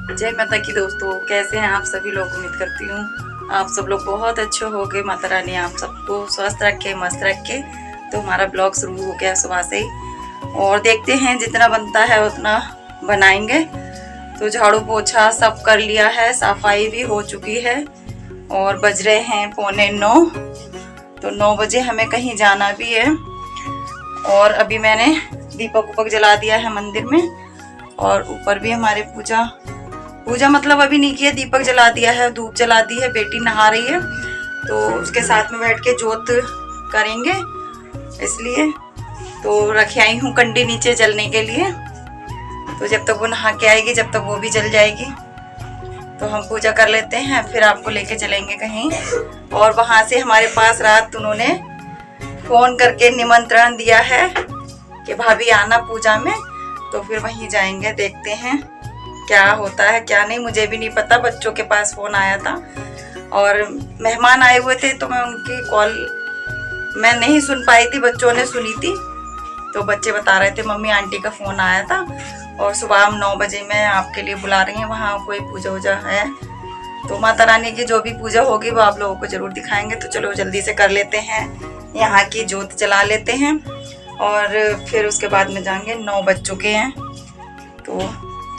जय माता की दोस्तों, कैसे हैं आप सभी लोग। उम्मीद करती हूँ आप सब लोग बहुत अच्छे हो गए। माता रानी आप सबको स्वस्थ रखे, मस्त रखे। तो हमारा ब्लॉग शुरू हो गया सुबह से ही, और देखते हैं जितना बनता है उतना बनाएंगे। तो झाड़ू पोछा सब कर लिया है, सफाई भी हो चुकी है और बज रहे हैं 8:45। तो 9 बजे हमें कहीं जाना भी है। और अभी मैंने दीपक उपक जला दिया है मंदिर में, और ऊपर भी हमारे पूजा मतलब अभी नहीं किया, दीपक जला दिया है, धूप जला दी है। बेटी नहा रही है तो उसके साथ में बैठ के जोत करेंगे, इसलिए तो रखे आई हूँ कंडी नीचे जलने के लिए। तो जब तक वो नहा के आएगी जब तक वो भी जल जाएगी। तो हम पूजा कर लेते हैं, फिर आपको लेके चलेंगे कहीं। और वहां से हमारे पास रात उन्होंने फोन करके निमंत्रण दिया है कि भाभी आना पूजा में। तो फिर वहीं जाएंगे, देखते हैं क्या होता है क्या नहीं, मुझे भी नहीं पता। बच्चों के पास फोन आया था और मेहमान आए हुए थे, तो मैं उनकी कॉल मैं नहीं सुन पाई थी, बच्चों ने सुनी थी। तो बच्चे बता रहे थे मम्मी आंटी का फोन आया था और सुबह हम 9 बजे में आपके लिए बुला रही हैं, वहाँ कोई पूजा वूजा है। तो माता रानी की जो भी पूजा होगी वो आप लोगों को जरूर दिखाएंगे। तो चलो जल्दी से कर लेते हैं, यहाँ की जोत जला लेते हैं और फिर उसके बाद में जाएंगे। 9 बज चुके हैं तो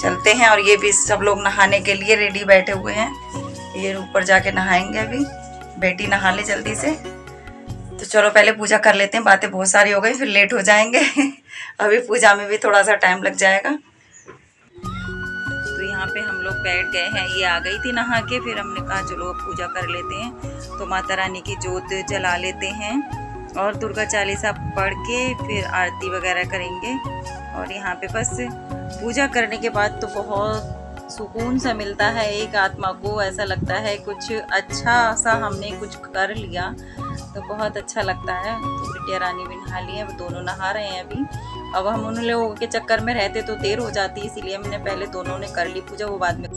चलते हैं। और ये भी सब लोग नहाने के लिए रेडी बैठे हुए हैं, ये ऊपर जाके नहाएंगे। अभी बेटी नहा ले जल्दी से। तो चलो पहले पूजा कर लेते हैं, बातें बहुत सारी हो गई फिर लेट हो जाएंगे। अभी पूजा में भी थोड़ा सा टाइम लग जाएगा। तो यहाँ पे हम लोग बैठ गए हैं, ये आ गई थी नहा के, फिर हमने कहा चलो पूजा कर लेते हैं। तो माता रानी की जोत जला लेते हैं और दुर्गा चालीसा पढ़ के फिर आरती वगैरह करेंगे। और यहाँ पे बस पूजा करने के बाद तो बहुत सुकून सा मिलता है, एक आत्मा को ऐसा लगता है कुछ अच्छा सा हमने कुछ कर लिया, तो बहुत अच्छा लगता है। तो बिटिया रानी भी नहा ली है, वो दोनों नहा रहे हैं अभी। अब हम उन लोगों के चक्कर में रहते तो देर हो जाती, इसीलिए हमने पहले दोनों ने कर ली पूजा, वो बाद में।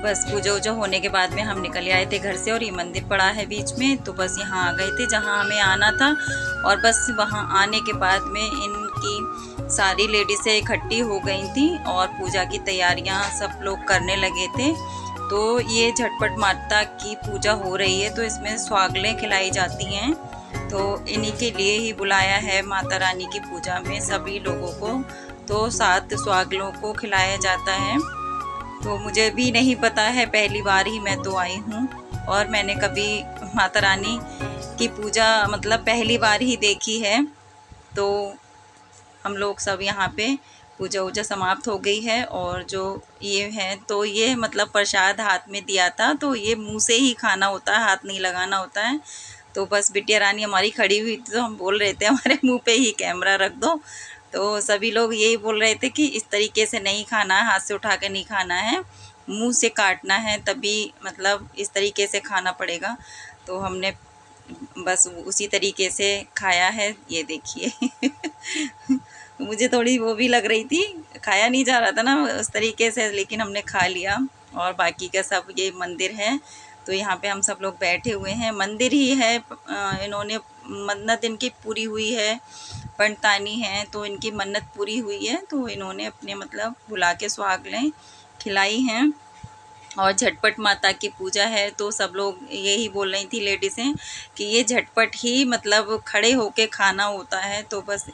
बस पूजा वूजा होने के बाद में हम निकल आए थे घर से, और ये मंदिर पड़ा है बीच में, तो बस यहाँ आ गए थे जहाँ हमें आना था। और बस वहाँ आने के बाद में इनकी सारी लेडीज़ें इकट्ठी हो गई थी और पूजा की तैयारियाँ सब लोग करने लगे थे। तो ये झटपट माता की पूजा हो रही है, तो इसमें स्वागलें खिलाई जाती हैं। तो इन्हीं के लिए ही बुलाया है माता रानी की पूजा में सभी लोगों को। तो 7 स्वागलों को खिलाया जाता है। तो मुझे भी नहीं पता है, पहली बार ही मैं तो आई हूँ, और मैंने कभी माता रानी की पूजा मतलब पहली बार ही देखी है। तो हम लोग सब यहाँ पे पूजा वूजा समाप्त हो गई है। और जो ये है तो ये मतलब प्रसाद हाथ में दिया था, तो ये मुंह से ही खाना होता है, हाथ नहीं लगाना होता है। तो बस बिटिया रानी हमारी खड़ी हुई थी, तो हम बोल रहे थे हमारे मुंह पे ही कैमरा रख दो। तो सभी लोग यही बोल रहे थे कि इस तरीके से नहीं खाना है, हाथ से उठा के नहीं खाना है, मुंह से काटना है, तभी मतलब इस तरीके से खाना पड़ेगा। तो हमने बस उसी तरीके से खाया है, ये देखिए। मुझे थोड़ी वो भी लग रही थी, खाया नहीं जा रहा था ना उस तरीके से, लेकिन हमने खा लिया। और बाकी का सब ये मंदिर है, तो यहाँ पे हम सब लोग बैठे हुए हैं, मंदिर ही है। इन्होंने मन्नत इनकी पूरी हुई है, पंडतानी हैं तो इनकी मन्नत पूरी हुई है, तो इन्होंने अपने मतलब बुला के सुहागलें खिलाई हैं। और झटपट माता की पूजा है, तो सब लोग यही बोल रही थी लेडीज़ें कि ये झटपट ही मतलब खड़े होके खाना होता है। तो बस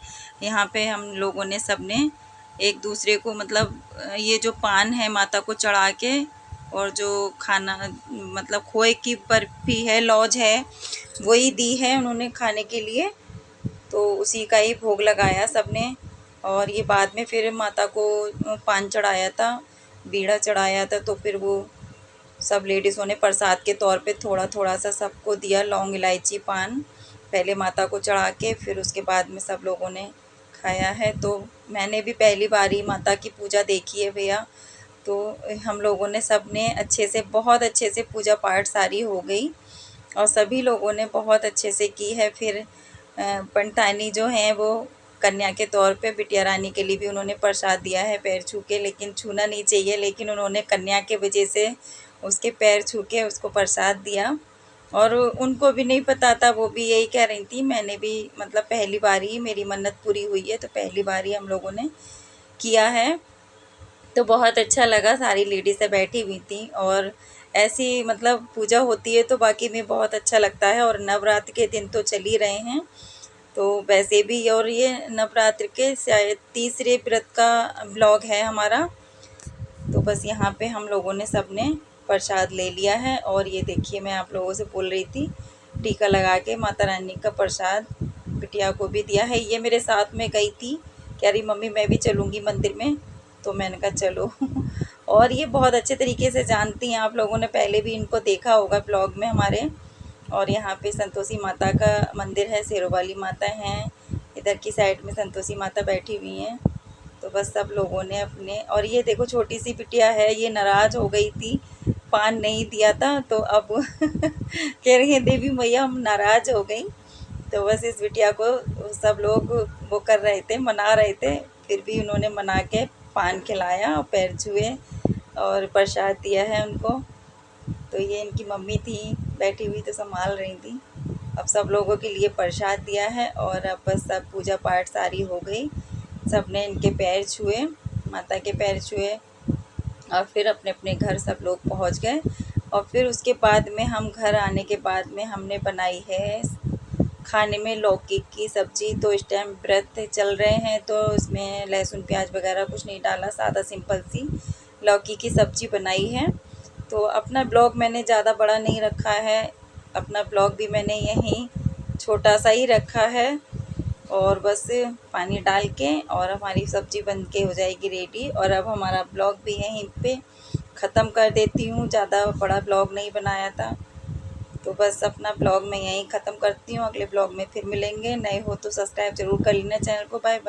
यहाँ पे हम लोगों ने सब ने एक दूसरे को मतलब ये जो पान है माता को चढ़ा के, और जो खाना मतलब खोए की बर्फी है, लौज है, वही दी है उन्होंने खाने के लिए। तो उसी का ही भोग लगाया सबने। और ये बाद में फिर माता को पान चढ़ाया था, बीड़ा चढ़ाया था, तो फिर वो सब लेडीज़ों ने प्रसाद के तौर पे थोड़ा थोड़ा सा सबको दिया, लौंग इलायची पान पहले माता को चढ़ा के, फिर उसके बाद में सब लोगों ने खाया है। तो मैंने भी पहली बार ही माता की पूजा देखी है भैया, तो हम लोगों ने सब ने अच्छे से, बहुत अच्छे से पूजा पाठ सारी हो गई और सभी लोगों ने बहुत अच्छे से की है। फिर पंडितानी जो हैं वो कन्या के तौर पे बिटिया रानी के लिए भी उन्होंने प्रसाद दिया है पैर छू के, लेकिन छूना नहीं चाहिए, लेकिन उन्होंने कन्या के वजह से उसके पैर छू के उसको प्रसाद दिया। और उनको भी नहीं पता था, वो भी यही कह रही थी, मैंने भी मतलब पहली बार ही मेरी मन्नत पूरी हुई है, तो पहली बार ही हम लोगों ने किया है। तो बहुत अच्छा लगा, सारी लेडीज़ें बैठी हुई थी और ऐसी मतलब पूजा होती है तो बाकी में बहुत अच्छा लगता है। और नवरात्र के दिन तो चल ही रहे हैं, तो वैसे भी, और ये नवरात्र के शायद तीसरे व्रत का व्लॉग है हमारा। तो बस यहाँ पे हम लोगों ने सब ने प्रसाद ले लिया है। और ये देखिए, मैं आप लोगों से बोल रही थी, टीका लगा के माता रानी का प्रसाद बिटिया को भी दिया है। ये मेरे साथ में गई थी, कह रही मम्मी मैं भी चलूँगी मंदिर में, तो मैंने कहा चलो। और ये बहुत अच्छे तरीके से जानती हैं, आप लोगों ने पहले भी इनको देखा होगा ब्लॉग में हमारे। और यहाँ पे संतोषी माता का मंदिर है, शेरों वाली माता हैं, इधर की साइड में संतोषी माता बैठी हुई हैं। तो बस सब लोगों ने अपने, और ये देखो छोटी सी बिटिया है, ये नाराज़ हो गई थी, पान नहीं दिया था, तो अब कह रही है देवी मैया हम नाराज़ हो गई। तो बस इस बिटिया को सब लोग वो कर रहे थे, मना रहे थे, फिर भी उन्होंने मना के पान खिलाया और पैर छुए और प्रसाद दिया है उनको। तो ये इनकी मम्मी थी बैठी हुई, तो संभाल रही थी। अब सब लोगों के लिए प्रसाद दिया है और अब बस सब पूजा पाठ सारी हो गई, सब ने इनके पैर छुए, माता के पैर छुए और फिर अपने अपने घर सब लोग पहुंच गए। और फिर उसके बाद में हम घर आने के बाद में हमने बनाई है खाने में लौकी की सब्ज़ी। तो इस टाइम व्रत चल रहे हैं, तो इसमें लहसुन प्याज वगैरह कुछ नहीं डाला, सादा सिंपल सी लौकी की सब्ज़ी बनाई है। तो अपना ब्लॉग मैंने ज़्यादा बड़ा नहीं रखा है, अपना ब्लॉग भी मैंने यहीं छोटा सा ही रखा है। और बस पानी डाल के और हमारी सब्ज़ी बन के हो जाएगी रेडी। और अब हमारा ब्लॉग भी यहीं पे ख़त्म कर देती हूँ, ज़्यादा बड़ा ब्लॉग नहीं बनाया था। तो बस अपना ब्लॉग मैं यहीं ख़त्म करती हूँ, अगले ब्लॉग में फिर मिलेंगे। नए हो तो सब्सक्राइब ज़रूर कर लेना चैनल को। Bye bye.